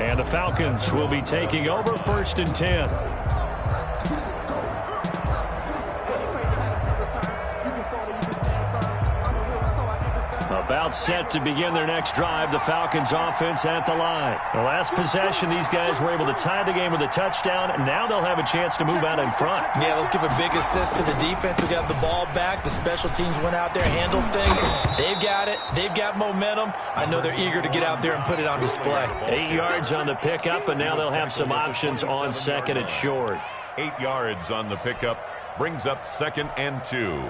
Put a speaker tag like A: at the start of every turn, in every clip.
A: And the Falcons will be taking over 1st and 10. About set to begin their next drive, the Falcons offense at the line. The last possession, these guys were able to tie the game with a touchdown, and now they'll have a chance to move out in front.
B: Yeah, let's give a big assist to the defense who got the ball back. The special teams went out there, handled things. They've got it. They've got momentum. I know they're eager to get out there and put it on display.
A: 8 yards on the pickup, and now they'll have some options on 2nd and short.
C: 8 yards on the pickup brings up 2nd and 2.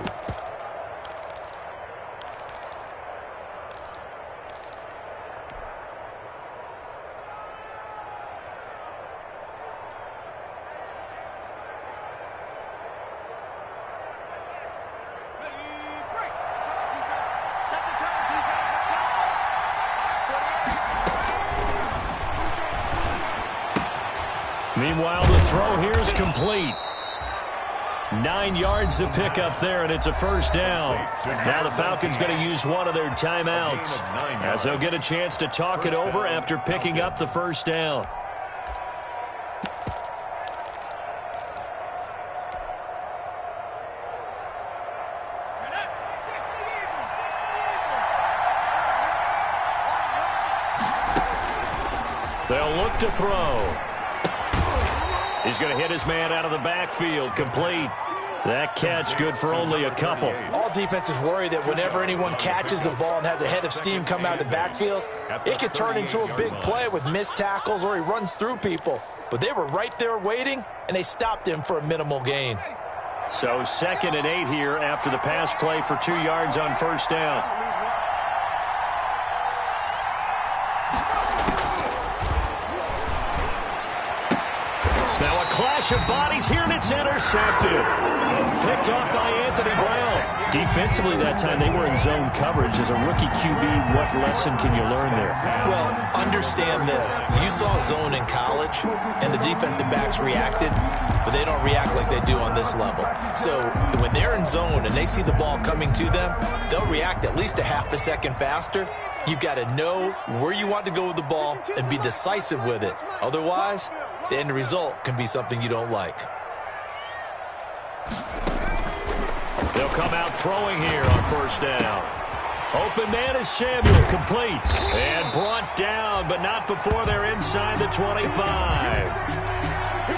A: Meanwhile, the throw here is complete. 9 yards to pick up there, and it's a 1st down. Now the Falcons going to use one of their timeouts as they'll get a chance to talk it over after picking up the 1st down. They'll look to throw. He's going to hit his man out of the backfield. Complete. That catch good for only a couple.
B: All defenses worry that whenever anyone catches the ball and has a head of steam come out of the backfield, it could turn into a big play with missed tackles or he runs through people. But they were right there waiting, and they stopped him for a minimal gain.
A: So 2nd and 8 here after the pass play for 2 yards on 1st down. Clash of bodies here, and it's intercepted. Picked off by Anthony Brown. Defensively that time, they were in zone coverage. As a rookie QB, what lesson can you learn there?
B: Well, understand this. You saw zone in college, and the defensive backs reacted, but they don't react like they do on this level. So when they're in zone and they see the ball coming to them, they'll react at least a half a second faster. You've got to know where you want to go with the ball and be decisive with it. Otherwise, the end result can be something you don't like.
A: They'll come out throwing here on 1st down. Open man is Samuel, complete. And brought down, but not before they're inside the 25.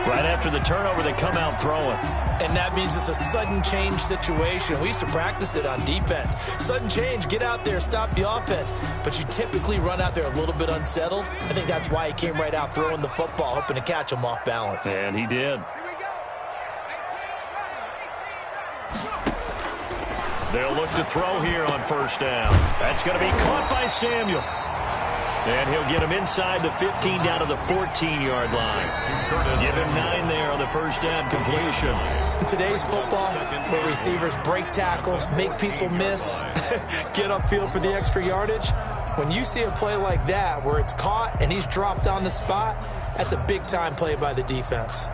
A: Right after the turnover, they come out throwing.
B: And that means it's a sudden change situation. We used to practice it on defense. Sudden change, get out there, stop the offense. But you typically run out there a little bit unsettled. I think that's why he came right out throwing the football, hoping to catch him off balance.
A: And he did. They'll look to throw here on 1st down. That's going to be caught by Samuel. And he'll get him inside the 15 down to the 14-yard line. Give him 9 there on the 1st down completion.
B: In today's football, where receivers break tackles, make people miss, get upfield for the extra yardage, when you see a play like that where it's caught and he's dropped on the spot, that's a big-time play by the defense.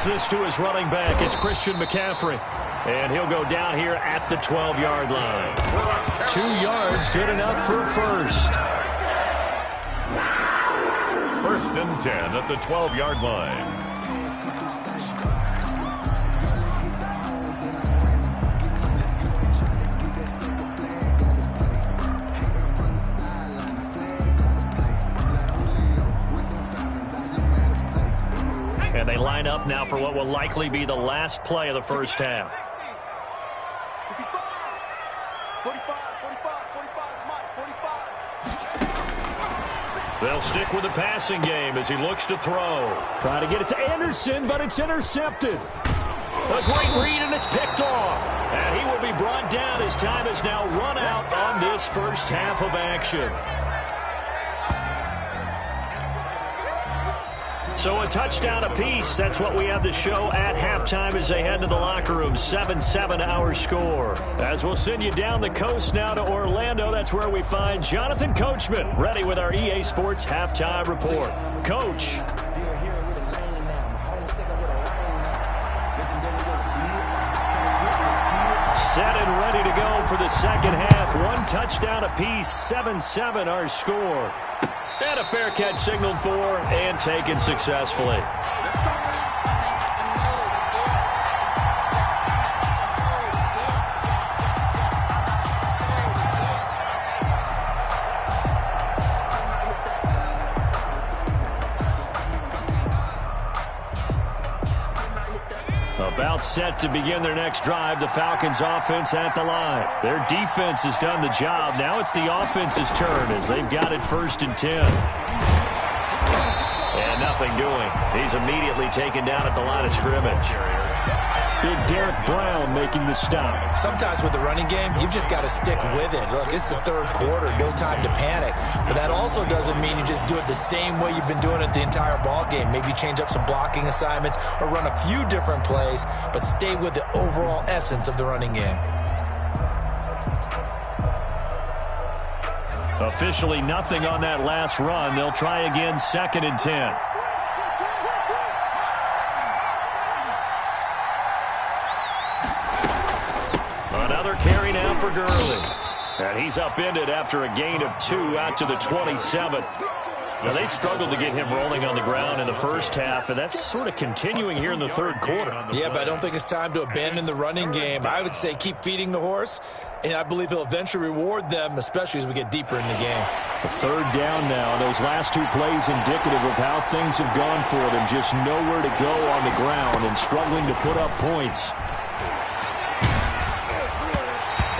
A: This to his running back. It's Christian McCaffrey. And he'll go down here at the 12-yard line. 2 yards, good enough for a 1st.
C: 1st and 10 at the 12-yard line.
A: And they line up now for what will likely be the last play of the 1st half. They'll stick with the passing game as he looks to throw.
D: Trying to get it to Anderson, but it's intercepted.
A: A great read, and it's picked off. And he will be brought down as time has now run out on this first half of action. So a touchdown apiece. That's what we have to show at halftime as they head to the locker room. 7-7 our score. As we'll send you down the coast now to Orlando. That's where we find Jonathan Coachman ready with our EA Sports halftime report. Coach. Set and ready to go for the second half. One touchdown apiece. 7-7 our score. And a fair catch signaled for and taken successfully. About set to begin their next drive, the Falcons offense at the line. Their defense has done the job. Now it's the offense's turn as they've got it 1st and 10. And nothing doing. He's immediately taken down at the line of scrimmage.
D: Big Derek Brown making the stop.
B: Sometimes with the running game, you've just got to stick with it. Look, it's the third quarter, no time to panic. But that also doesn't mean you just do it the same way you've been doing it the entire ball game. Maybe change up some blocking assignments or run a few different plays, but stay with the overall essence of the running game.
A: Officially nothing on that last run. They'll try again 2nd and 10. Another carry now for Gurley. And he's upended after a gain of 2 out to the 27. Now, they struggled to get him rolling on the ground in the first half, and that's sort of continuing here in the third quarter.
B: Yeah, but I don't think it's time to abandon the running game. I would say keep feeding the horse, and I believe he'll eventually reward them, especially as we get deeper in the game.
D: A 3rd down now. Those last 2 plays indicative of how things have gone for them. Just nowhere to go on the ground and struggling to put up points.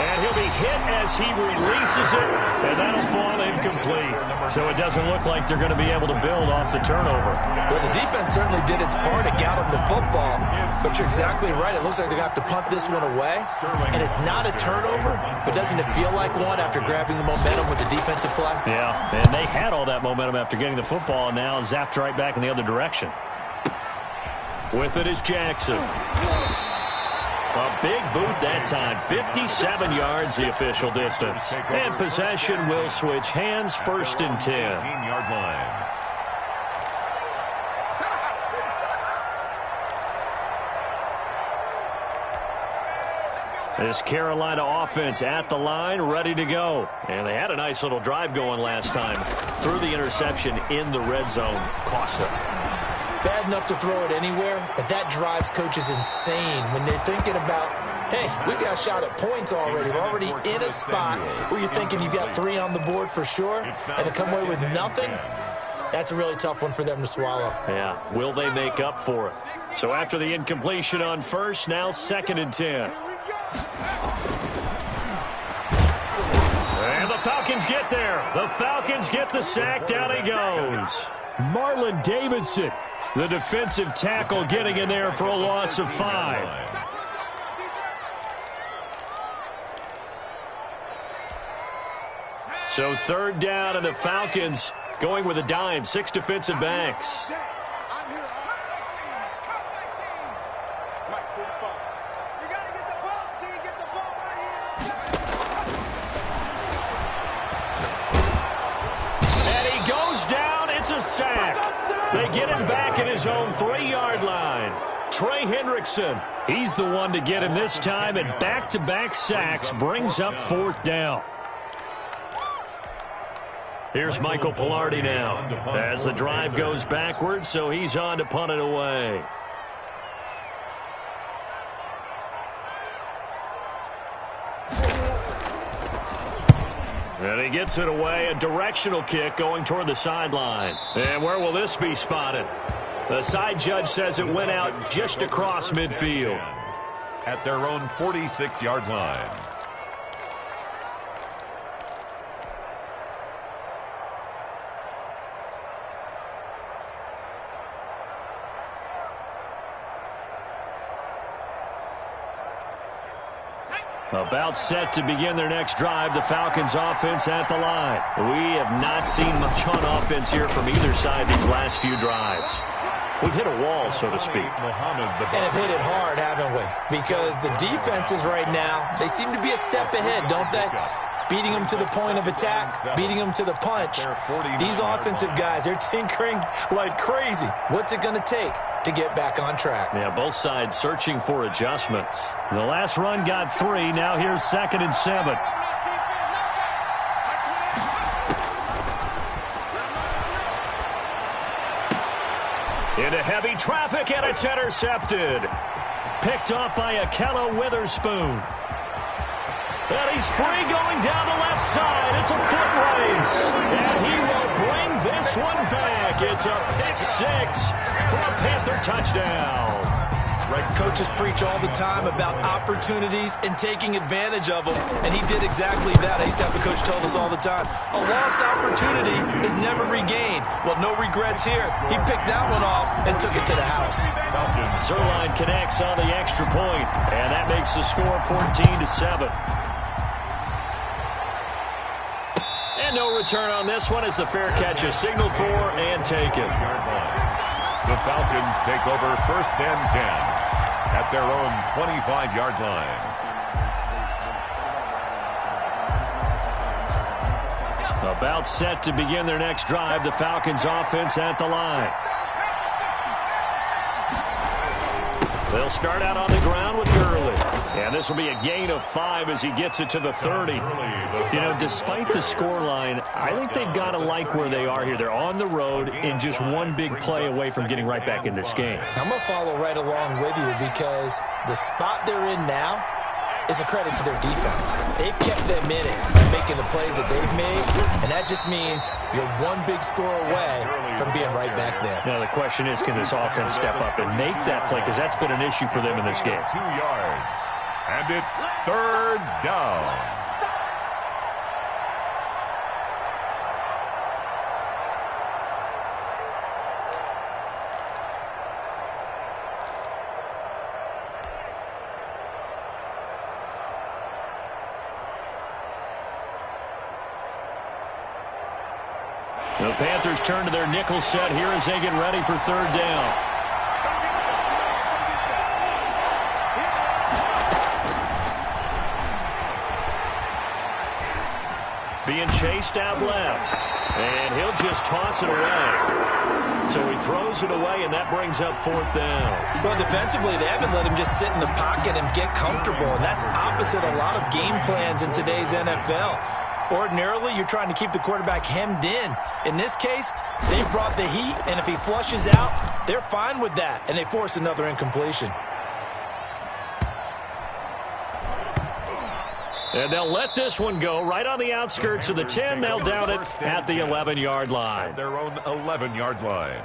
A: And he'll be hit as he releases it, and that'll fall incomplete. So it doesn't look like they're going to be able to build off the turnover.
B: Well, the defense certainly did its part to get them the football, but you're exactly right. It looks like they're going to have to punt this one away, and it's not a turnover, but doesn't it feel like one after grabbing the momentum with the defensive play?
A: Yeah, and they had all that momentum after getting the football, and now zapped right back in the other direction. With it is Jackson. A big boot that time. 57 yards the official distance. And possession will switch hands. 1st and 10.
C: 15-yard line.
A: This Carolina offense at the line, ready to go. And they had a nice little drive going last time. Threw the interception in the red zone. Cost them.
B: Bad enough to throw it anywhere, but that drives coaches insane when they're thinking about, hey, we got a shot at points already. We're already in a spot where you're thinking you've got 3 on the board for sure, and to come away with nothing, that's a really tough one for them to swallow.
A: Yeah, will they make up for it? So after the incompletion on 1st, now 2nd and 10. And the Falcons get there. The Falcons get the sack. Down he goes.
D: Marlon Davidson, the defensive tackle, getting in there for a loss of 5.
A: So 3rd down, and the Falcons going with a dime. 6 defensive backs. And he goes down. It's a sack. They get him back at his own 3-yard line. Trey Hendrickson, he's the one to get him this time, and back-to-back sacks brings up 4th down. Here's Michael Pilardi now as the drive goes backwards, so he's on to punt it away. And he gets it away, a directional kick going toward the sideline. And where will this be spotted? The side judge says it went out just across midfield.
C: At their own 46-yard line.
A: About set to begin their next drive, the Falcons offense at the line. We have not seen much on offense here from either side these last few drives. We've hit a wall, so to speak.
B: And have hit it hard, haven't we? Because the defenses right now, they seem to be a step ahead, don't they? Beating them to the point of attack, beating them to the punch. These offensive guys, they're tinkering like crazy. What's it going to take to get back on track?
A: Yeah, both sides searching for adjustments. The last run got 3. Now here's 2nd and 7. Into heavy traffic, and it's intercepted. Picked off by Akello Witherspoon. And he's free going down the left side. It's a foot race. And he will bring this one back. It's a pick 6 for a Panther touchdown.
B: Coaches preach all the time about opportunities and taking advantage of them, and he did exactly that. I used to have the coach tell us all the time, a lost opportunity is never regained. Well, no regrets here. He picked that one off and took it to the house.
A: Zerline connects on the extra point, and that makes the score 14-7. And no return on this one as the fair catch is signaled for and taken.
C: The Falcons take over 1st and 10 at their own 25-yard line.
A: About set to begin their next drive, the Falcons offense at the line. They'll start out on the ground with Gurley. And this will be a gain of 5 as he gets it to the 30. You know, despite the scoreline, I think they've got to like where they are here. They're on the road and just one big play away from getting right back in this game.
B: I'm going to follow right along with you because the spot they're in now is a credit to their defense. They've kept them in it by making the plays that they've made, and that just means you're one big score away from being right back there.
A: Now, the question is, can this offense step up and make that play? Because that's been an issue for them in this game.
C: 2 yards, and it's 3rd down.
A: The Panthers turn to their nickel set here as they get ready for 3rd down. Being chased out left. And he'll just toss it away. So he throws it away, and that brings up 4th down.
B: Well, defensively, they haven't let him just sit in the pocket and get comfortable, and that's opposite a lot of game plans in today's NFL. Ordinarily, you're trying to keep the quarterback hemmed in. In this case, they brought the heat, and if he flushes out, they're fine with that, and they force another incompletion.
A: And they'll let this one go right on the outskirts of the 10. They'll down it at the 11-yard line.
C: At their own 11-yard line.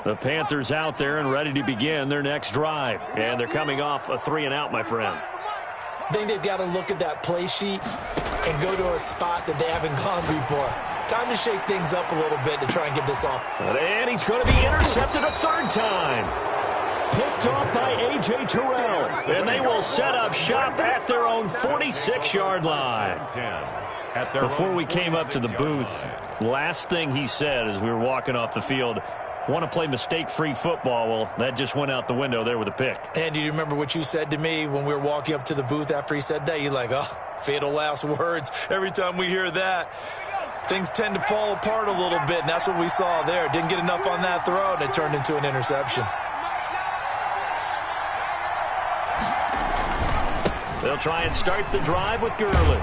A: The Panthers out there and ready to begin their next drive. And they're coming off a 3-and-out, my friend.
B: I think they've got to look at that play sheet and go to a spot that they haven't gone before. Time to shake things up a little bit to try and get this off.
A: And he's going to be intercepted a 3rd time. Picked off by A.J. Terrell. And they will set up shop at their own 46-yard line. Before we came up to the booth, last thing he said as we were walking off the field, want to play mistake-free football. Well, that just went out the window there with a pick.
B: And do you remember what you said to me when we were walking up to the booth after he said that? You're like, oh, fatal last words. Every time we hear that, things tend to fall apart a little bit, and that's what we saw there. Didn't get enough on that throw, and it turned into an interception.
A: They'll try and start the drive with Gurley.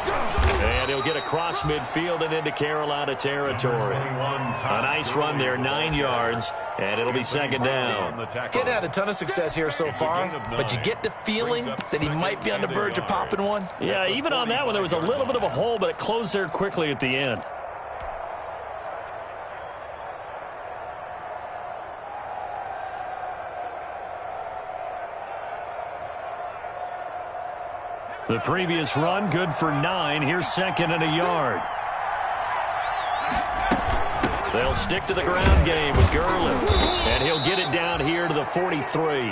A: And he'll get across midfield and into Carolina territory. A nice run there, 9 yards, and it'll be 2nd down.
B: He's had a ton of success here so far, but you get the feeling that he might be on the verge of popping one.
A: Yeah, even on that one, there was a little bit of a hole, but it closed there quickly at the end. The previous run, good for 9. Here's 2nd and a yard. They'll stick to the ground game with Gurley. And he'll get it down here to the 43.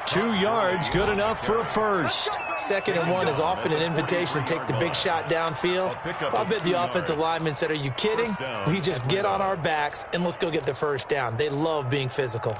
A: 2 yards, good enough for a first.
B: 2nd and 1 is often an invitation to take the big shot downfield. I bet the offensive lineman said, are you kidding? We just get on our backs and let's go get the first down. They love being physical.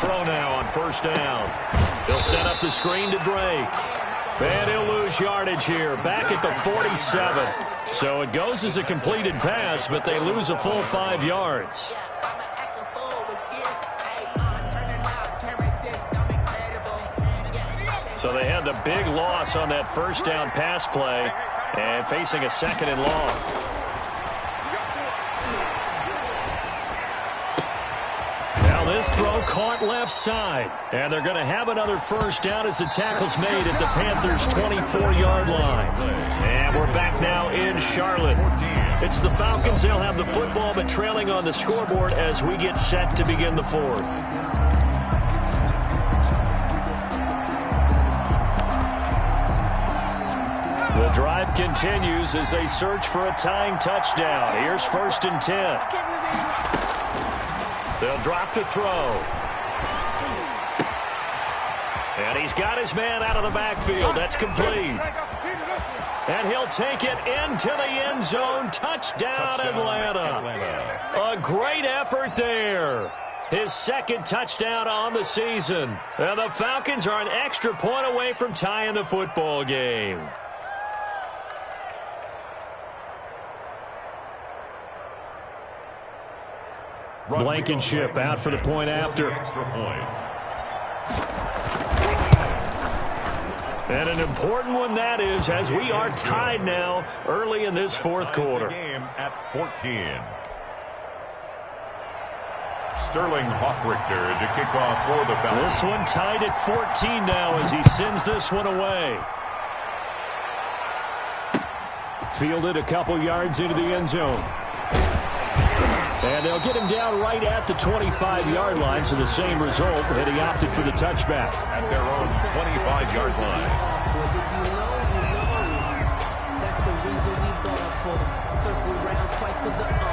A: Throw now on first down. He'll set up the screen to Drake. And he'll lose yardage here, back at the 47. So it goes as a completed pass, but they lose a full 5 yards. So they had the big loss on that first down pass play and facing a 2nd and long. This throw caught left side. And they're going to have another first down as the tackle's made at the Panthers' 24-yard line. And we're back now in Charlotte. It's the Falcons. They'll have the football, but trailing on the scoreboard as we get set to begin the 4th. The drive continues as they search for a tying touchdown. Here's 1st and 10. They'll drop to throw. And he's got his man out of the backfield. That's complete. And he'll take it into the end zone. Touchdown, Atlanta. A great effort there. His 2nd touchdown on the season. And the Falcons are an extra point away from tying the football game. Blankenship out for the point after. And an important one that is, as we are tied now early in this 4th quarter.
C: Game at 14. Sterling Hockrichter to kick off for the Falcons.
A: This one tied at 14 now as he sends this one away. Fielded a couple yards into the end zone. And they'll get him down right at the 25-yard line, so the same result, and he opted for the touchback.
C: At their own 25-yard line.
E: That's the reason we bought for. Circle round twice for the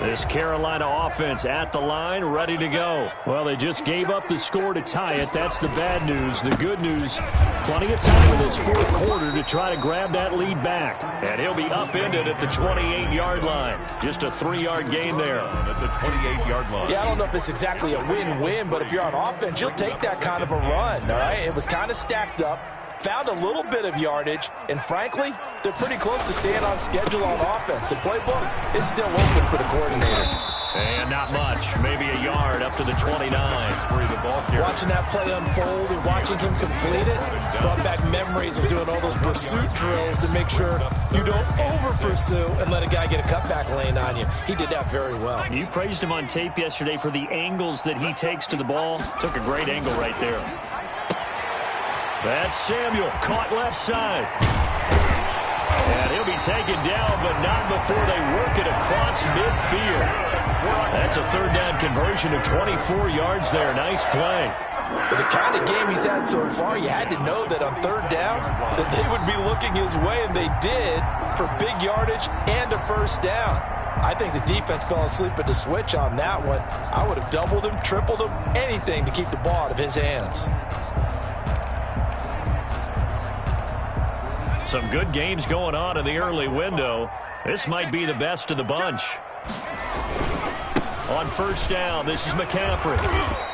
A: This Carolina offense at the line, ready to go. Well, they just gave up the score to tie it. That's the bad news. The good news, plenty of time in this 4th quarter to try to grab that lead back. And he'll be upended at the 28-yard line. Just a 3-yard gain there.
C: At the 28-yard line.
B: Yeah, I don't know if it's exactly a win-win, but if you're on offense, you'll take that kind of a run, all right? It was kind of stacked up. Found a little bit of yardage, and frankly, they're pretty close to staying on schedule on offense. The playbook is still open for the coordinator.
A: And not much, maybe a yard up to the 29.
B: Watching that play unfold and watching him complete it, brought back memories of doing all those pursuit drills to make sure you don't over-pursue and let a guy get a cutback lane on you. He did that very well.
A: You praised him on tape yesterday for the angles that he takes to the ball. Took a great angle right there. That's Samuel, caught left side. And he'll be taken down, but not before they work it across midfield. That's a 3rd down conversion of 24 yards there. Nice play.
B: With the kind of game he's had so far, you had to know that on 3rd down that they would be looking his way, and they did, for big yardage and a first down. I think the defense fell asleep at the switch on that one. I would have doubled him, tripled him, anything to keep the ball out of his hands.
A: Some good games going on in the early window. This might be the best of the bunch. On first down, this is McCaffrey.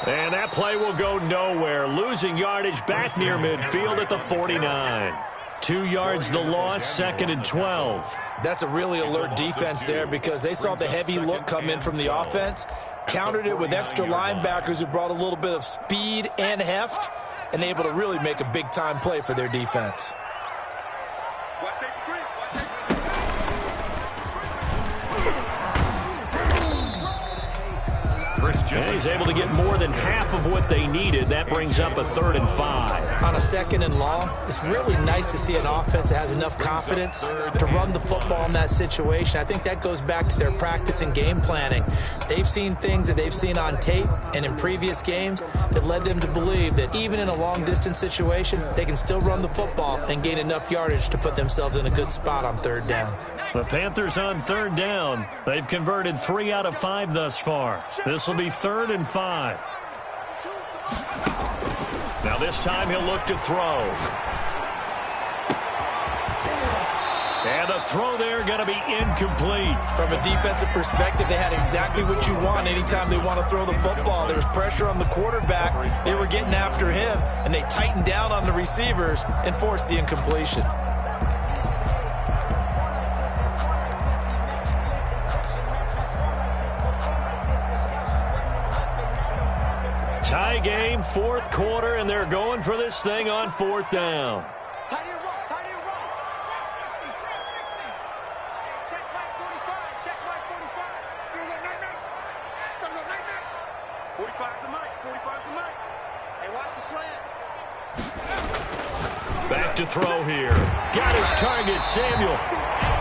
A: And that play will go nowhere. Losing yardage back near midfield at the 49. 2 yards the loss, 2nd and 12.
B: That's a really alert defense there because they saw the heavy look come in from the offense, countered it with extra linebackers who brought a little bit of speed and heft, and able to really make a big-time play for their defense.
A: And he's able to get more than half of what they needed. That brings up a 3rd and 5.
B: On a 2nd and long, it's really nice to see an offense that has enough confidence to run the football in that situation. I think that goes back to their practice and game planning. They've seen things that they've seen on tape and in previous games that led them to believe that even in a long-distance situation, they can still run the football and gain enough yardage to put themselves in a good spot on 3rd down.
A: The Panthers on 3rd down. They've converted 3 out of 5 thus far. This will be 3rd and 5. Now this time he'll look to throw. And the throw there going to be incomplete.
B: From a defensive perspective, they had exactly what you want anytime they want to throw the football. There was pressure on the quarterback. They were getting after him, and they tightened down on the receivers and forced the incompletion.
A: Tie game, 4th quarter, and they're going for this thing on 4th down. Back to throw here. Got his target, Samuel.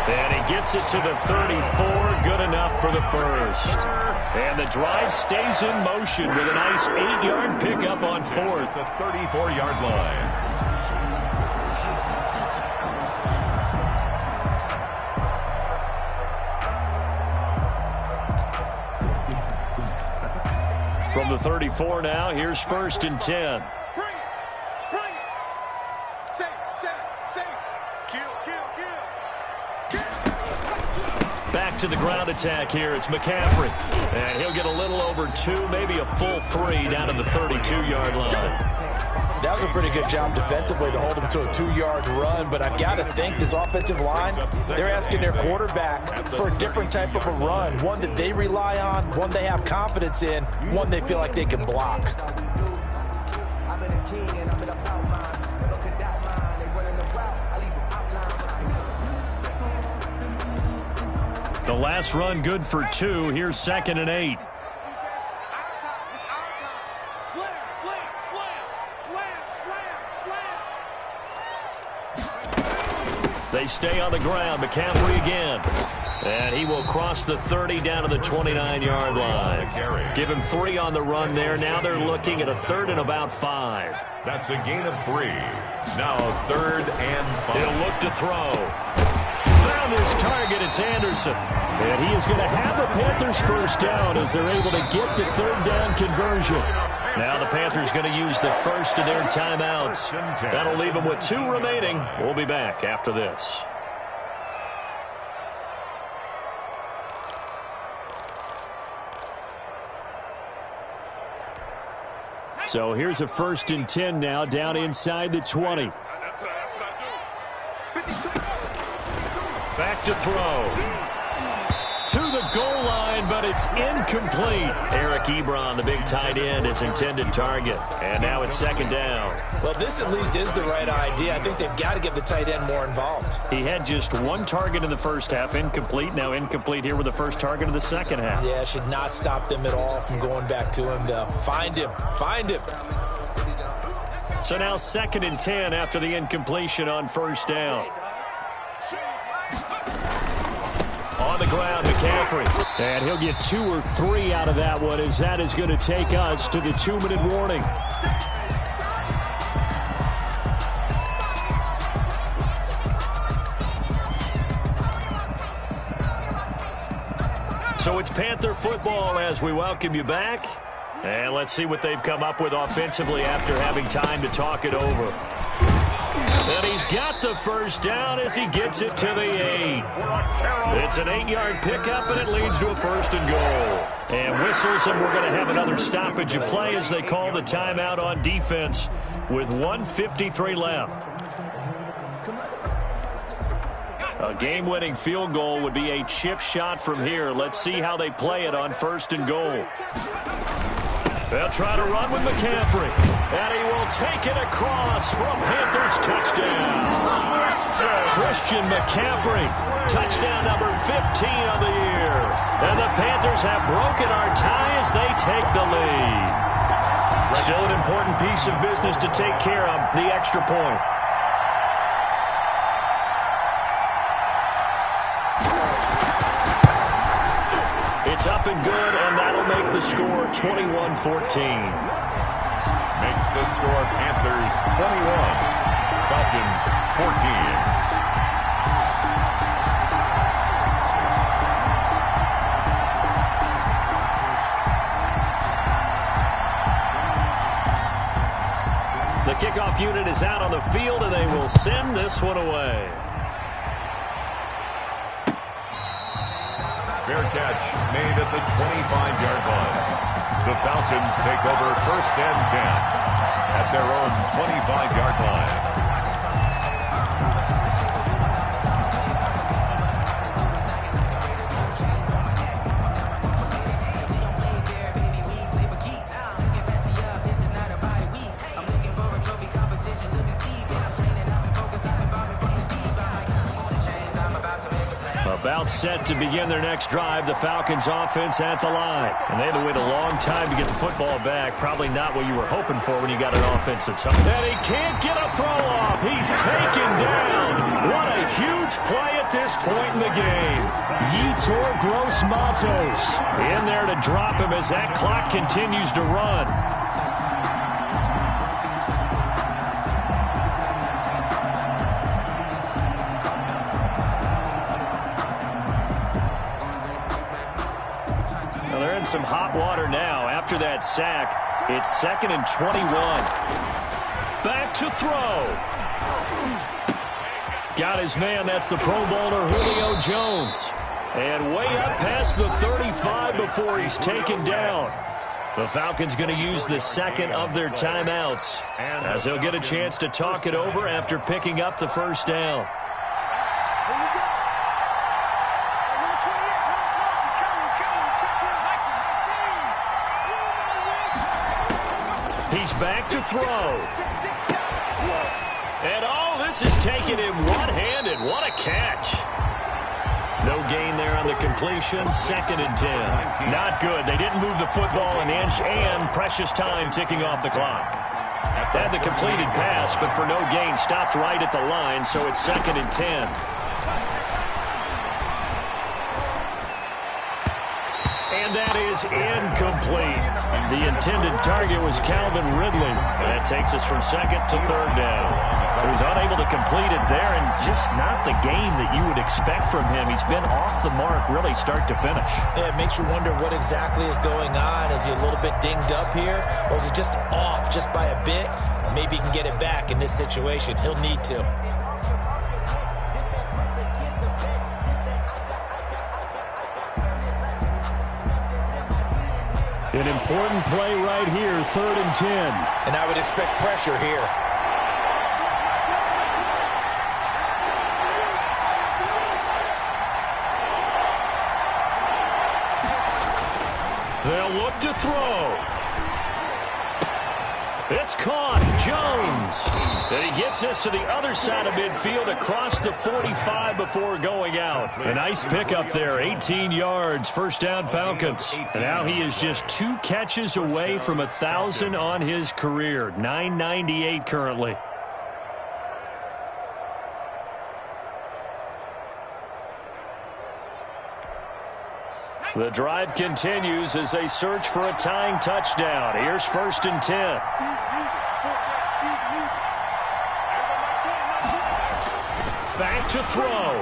A: And he gets it to the 34. Good enough for the 1st. And the drive stays in motion with a nice 8-yard pickup on 4th.
C: The 34-yard line.
A: From the 34 now, here's 1st and 10. Back to the ground attack here. It's McCaffrey. And he'll get a little over 2, maybe a full 3 down to the 32-yard line.
B: That was a pretty good job defensively to hold him to a 2-yard run, but I've got to think this offensive line, they're asking their quarterback for a different type of a run, one that they rely on, one they have confidence in, one they feel like they can block.
A: The last run good for 2. Here's 2nd and 8. They stay on the ground. McCaffrey again. And he will cross the 30 down to the 29-yard line. Give him 3 on the run there. Now they're looking at a 3rd and about 5.
C: That's a gain of 3. Now 3rd and 5.
A: He'll look to throw. Found his target. It's Anderson. And he is going to have the Panthers 1st down as they're able to get the 3rd down conversion. Now the Panthers going to use the first of their timeouts. That'll leave them with 2 remaining. We'll be back after this. So here's a 1st and 10 now down inside the 20. Back to throw. To the goal line, but it's incomplete. Eric Ebron, the big tight end, his intended target. And now it's 2nd down.
B: Well, this at least is the right idea. I think they've got to get the tight end more involved.
A: He had just 1 target in the first half, incomplete. Now incomplete here with the first target of the second half.
B: Yeah, should not stop them at all from going back to him, though. Find him. Find him.
A: So now 2nd and 10 after the incompletion on 1st down. On the ground, McCaffrey. And he'll get 2 or 3 out of that one, as that is going to take us to the 2-minute warning. So it's Panther football as we welcome you back. And let's see what they've come up with offensively after having time to talk it over. And he's got the 1st down as he gets it to the 8. It's an 8-yard pickup, and it leads to a 1st and goal. And whistles, and we're going to have another stoppage of play as they call the timeout on defense with 1:53 left. A game-winning field goal would be a chip shot from here. Let's see how they play it on 1st and goal. They'll try to run with McCaffrey. And he will take it across for a Panthers touchdown. Christian McCaffrey, touchdown number 15 of the year. And the Panthers have broken our tie as they take the lead. Still an important piece of business to take care of, the extra point. It's up and good, and that'll make the score 21-14.
C: Makes the score Panthers 21, Falcons 14.
A: The kickoff unit is out on the field, and they will send this one away.
C: Fair catch made at the 25-yard line. The Falcons take over 1st and 10 at their own 25-yard line.
A: About set to begin their next drive, the Falcons offense at the line. And they had to wait a long time to get the football back. Probably not what you were hoping for when you got an offense that's up. And he can't get a throw off. He's taken down. What a huge play at this point in the game. Yetur Gross-Matos in there to drop him as that clock continues to run. Some hot water now after that sack. It's 2nd and 21. Back to throw. Got his man. That's the Pro Bowler Julio Jones. And way up past the 35 before he's taken down. The Falcons going to use the second of their timeouts as they'll get a chance to talk it over after picking up the first down. He's back to throw. And this is taking him one-handed. What a catch. No gain there on the completion. 2nd and 10. Not good. They didn't move the football an inch, and precious time ticking off the clock. Had the completed pass, but for no gain, stopped right at the line, so it's 2nd and 10. And that is incomplete. The intended target was Calvin Ridley. And that takes us from 2nd to 3rd down. So he's unable to complete it there, and just not the game that you would expect from him. He's been off the mark really start to finish.
B: Yeah, it makes you wonder what exactly is going on. Is he a little bit dinged up here, or is he just off just by a bit? Maybe he can get it back in this situation. He'll need to.
D: An important play right here, 3rd and 10.
B: And I would expect pressure here.
A: They'll look to throw. It's caught. Jones. And he gets us to the other side of midfield across the 45 before going out. A nice pickup there. 18 yards. 1st down Falcons. And now he is just 2 catches away from 1,000 on his career. 998 currently. The drive continues as they search for a tying touchdown. Here's 1st and 10. Back to throw.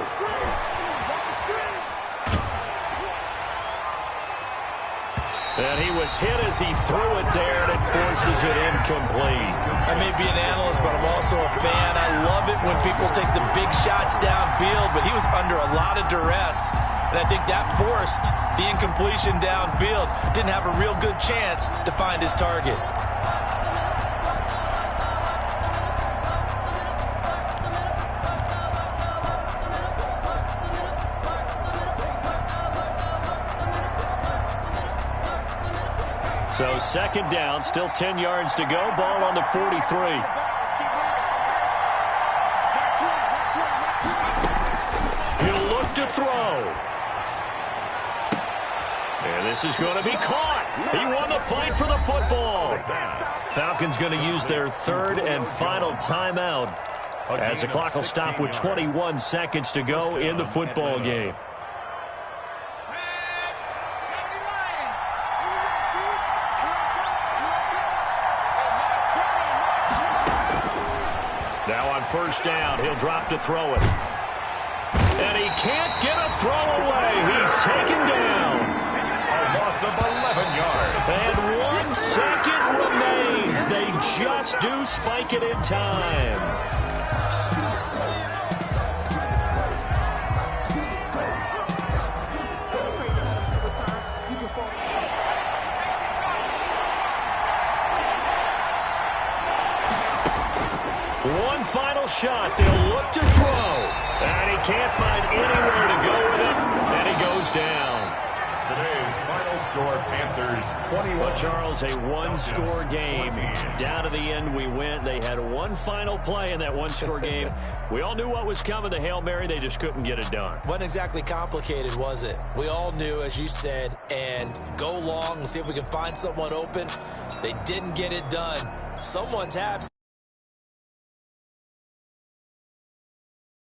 A: And he was hit as he threw it there, and it forces it incomplete.
B: I may be an analyst, but I'm also a fan. I love it when people take the big shots downfield, but he was under a lot of duress, and I think that forced the incompletion downfield. Didn't have a real good chance to find his target.
A: So 2nd down, still 10 yards to go. Ball on the 43. He'll look to throw. This is going to be caught. He won the fight for the football. Falcons going to use their third and final timeout as the clock will stop with 21 seconds to go in the football game. Now on first down, he'll drop to throw it. And he can't get a throw away. He's taken down.
C: A loss of 11 yards.
A: And 1 second remains. They just do spike it in time. One final shot. They'll look to throw. And he can't find anywhere to go with it. And he goes down.
C: Today's final score, Panthers 21.
A: Well, Charles, a one-score game. Down to the end we went. They had one final play in that one-score game. We all knew what was coming, the Hail Mary. They just couldn't get it done.
B: Wasn't exactly complicated, was it? We all knew, as you said, and go long and see if we can find someone open. They didn't get it done. Someone's happy.